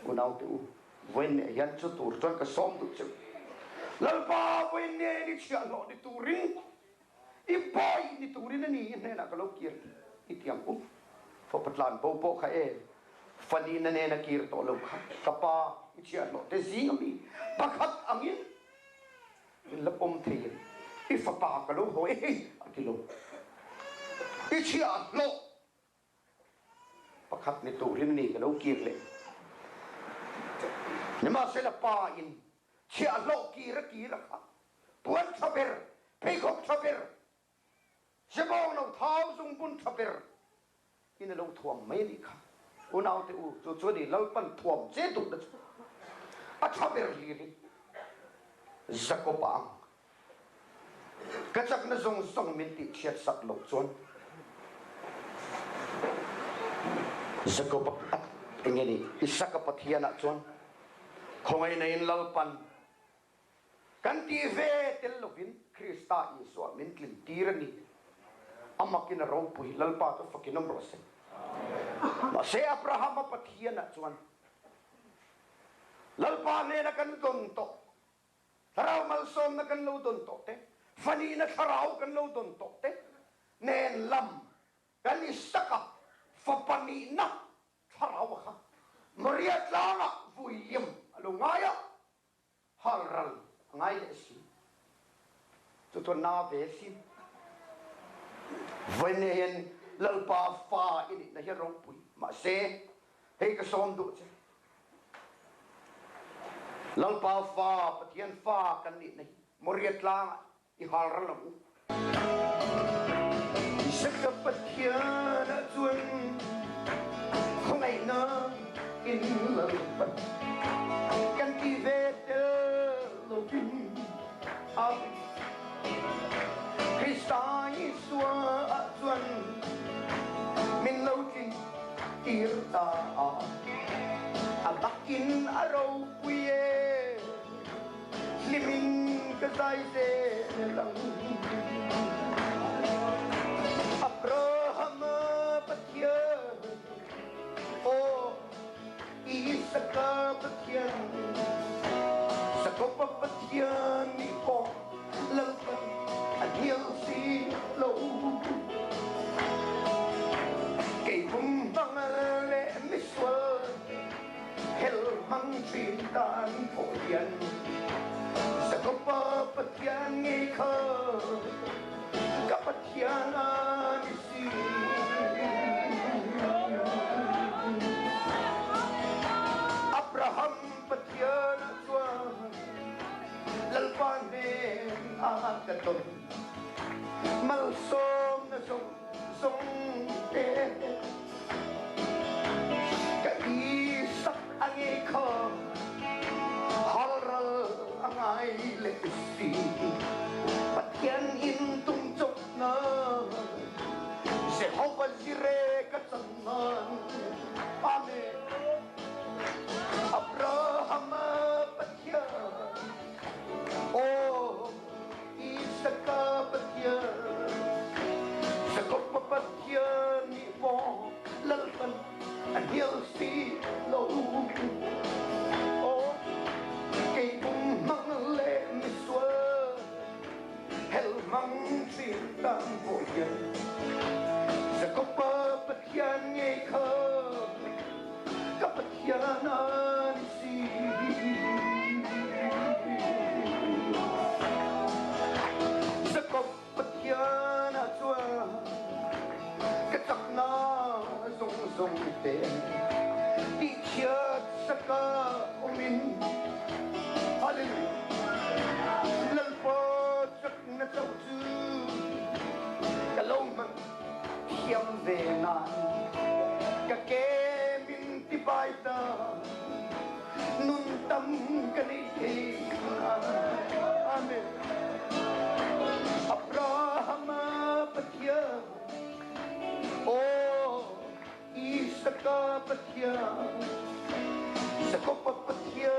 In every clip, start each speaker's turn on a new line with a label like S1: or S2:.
S1: unau tu when yan chu tur chon ka som tu chu lalpa when ne ni chia lo ni turin I boy ni turin ni ne na ka lo kir itiam u fo patlan bo bo kha e fani na ne na kir to lo kha kapa chia lo te zing mi pakhat angin la pom the I fa pa ka lo hoi akilo I chia lo pakhat ni turin ni ka lo kir le ni ma se la pa in chia lo kira kha puan thaber pe khop thaber sebong no thau sung bun thaber in lo thuam mai ni kha unau te u chu chu ni lo pan thuam che tu da a thaber li ni zakopang kachak na zong song min ti chiat sak lo chon zakop engeni isaka pathiana chon khongai nei lalpan kan ti ve tel lovin krista iswa min klin tirani amakin ROPUI lalpa to fakinom rose ma se abraham pathiana chuan lalpa ne na kan don to tharau mal som na kan lo don to te fani na tharau kan lo don to te nen lam kan isaka fapani na tharau kha mariat lana vuiyem alungaya halral ngai le si to na ve si venen lalpa fa ini na ROPUI ma se hei ka som du che lalpa fa pathian fa kan ni nei moriat lang I halral lu isaka pathian chuan khongai na in lalpa kan ti ve te lovin ab krista iswa chuan min lo chin tirta abakin ROPUI limin ka sai se lang abraham pathian o isaka pathian sakopa pathian ni po lalpan adil si lo kay bumbang le miswal hel mang cintaan po yan sakopa pathian ni ka kapatyanan si Abraham pathian chuan lalpanen akaton malsom na song te ka isak ang ikaw halral ang ay leksi patyan intung chok na Jehovah Jireh katsanan amen Abraham patyan oh isaka patyan sakopa patyan ni po lalpan adil si lo oh kay bumang le miswa hel mang cintan po yan sakopa patyan ni ka kapatyanan si sakopatyan atwa katak na zong te di chiyat saka umin hallelujah lalpa chak na chawtu kalomang hiyam venan kake baita nun tam kaniti amen Abraham patya oh isaka patya sakopa patya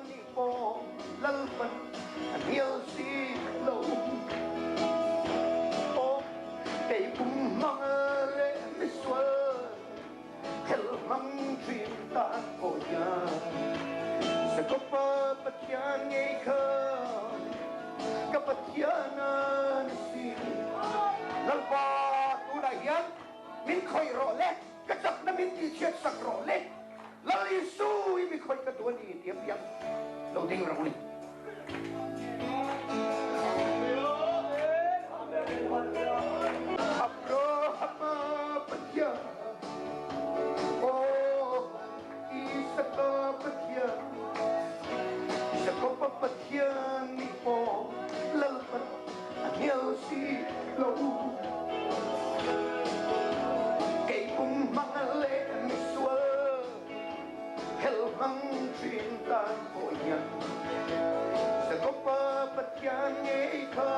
S1: ni po lalpan anil si lo oh kay bumangale miswa hel mang cinta poya sekopa patyan ngaykan kapatyanan si lalpa tunayan min koy role kacak na min t-shirt sak role lalisu mi koy katuan ni tiap yang loading role abro hama patya oh isaka patya sekopa patyan ni po lalpa anyel si lo kay umangale miswa helmang cintan po yan sekopa patyan ngayka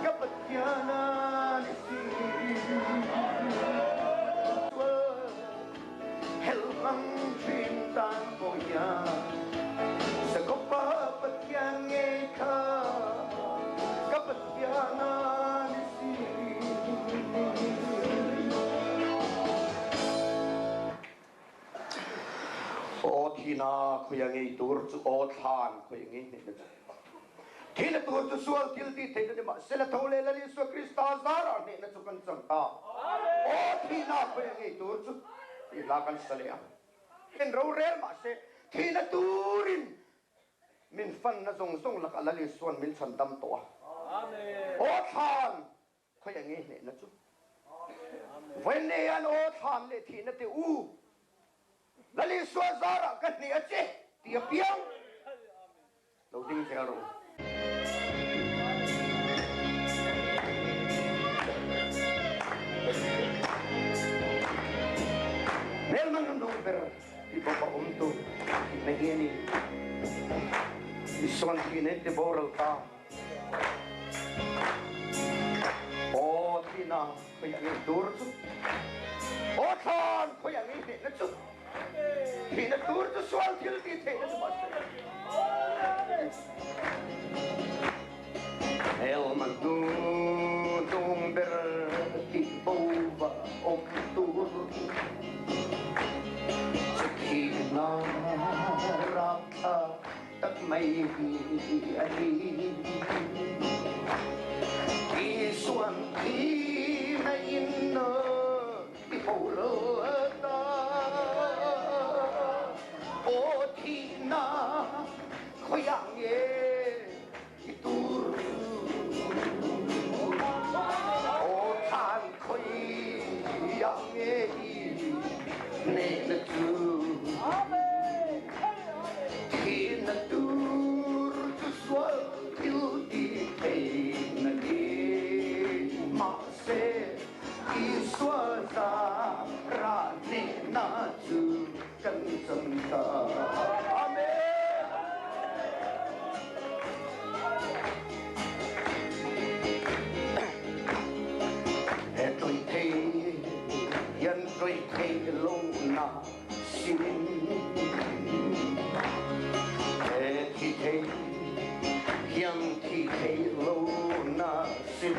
S1: kapatyanan si helmang cintan po yan sekopa patyan ngayka kapatyanan si o thina khoyange tur chu o than khoyange ne thina tur chu sual til ti thena ma sela thole la li so krista zara ne na chu kan chang ta o thina khoyange tur chu ti la kan salea en ro rel ma se thina turin min fan na zong song la la li suan min chan dam to amen o than khoyange ne na chu when ne an o than le thina te u lali suazara kan ni ache tiap piang loading zero memang number di bawah untuk begini ison kini di bawah ta oh tina kayak ni tur tu oh kan kayak ni nak tu Hina tur tu soal til di thena tu mas el mandu tung ber ti bova om tur sakina rakha tak mai ani isuan ti na inno ti polo na khoyange itur o than khoyange ne na tu na tur tu swal til di na ni ma se iswa za ra ne na tu kan sam ta rồi thấy lâu na xin thì thấy hiang thì thấy lâu na xin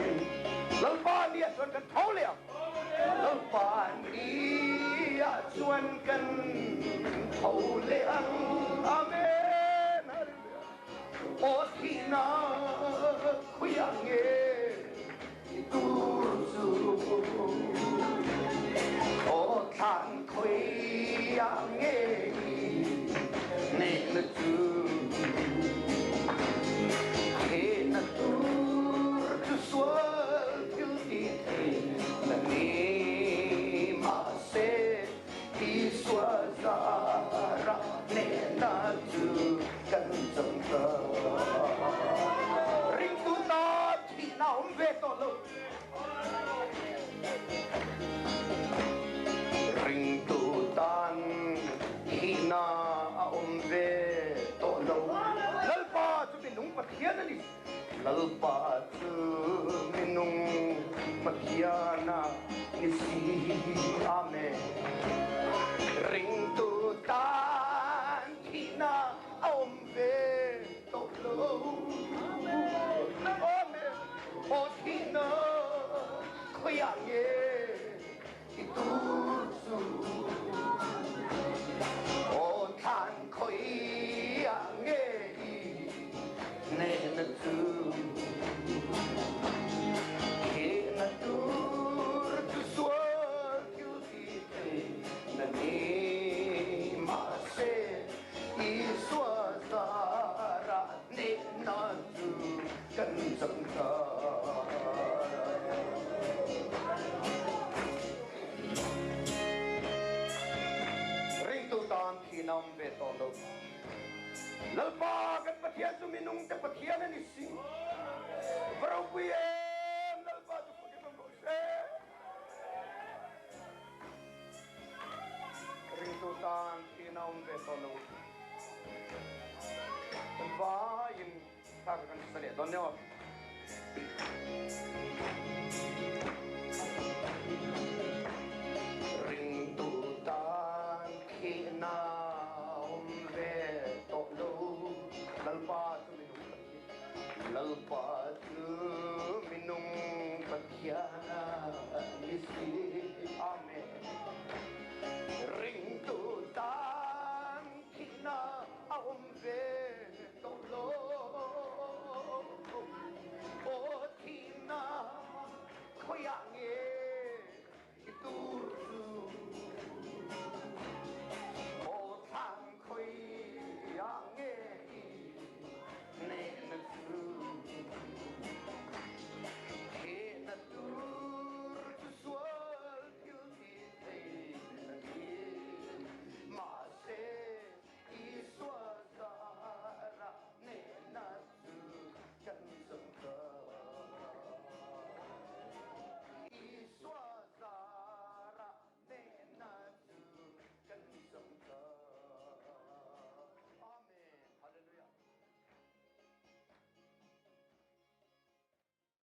S1: Lalpa ni chuan kan thau le Lalpa ni chuan kan thau le amen o thina khuyange tur su o than khuyange ne na tu he na tur tu swal til di na ni ma se ti swazara ne na tu kan chang ta ring tu ta thi na om ve to lo ring tu tan thi na om ve to lo lalpa chu bin nung pathian ani lalpa chu minung pathiana nisi amen ring tu tan thi na om ve to lo amen o thi na khoyang ye tu su kinam betolo. Lalpa kan pathian suminung te pathian ni sing. ROPUI lalpa tu pakai bose. Rintutan kinam betolo. Lalpa in takkan sekali. Dhanyawad. Rintutan kinam betolo. Lalpa tu minum patiana isi. Amen.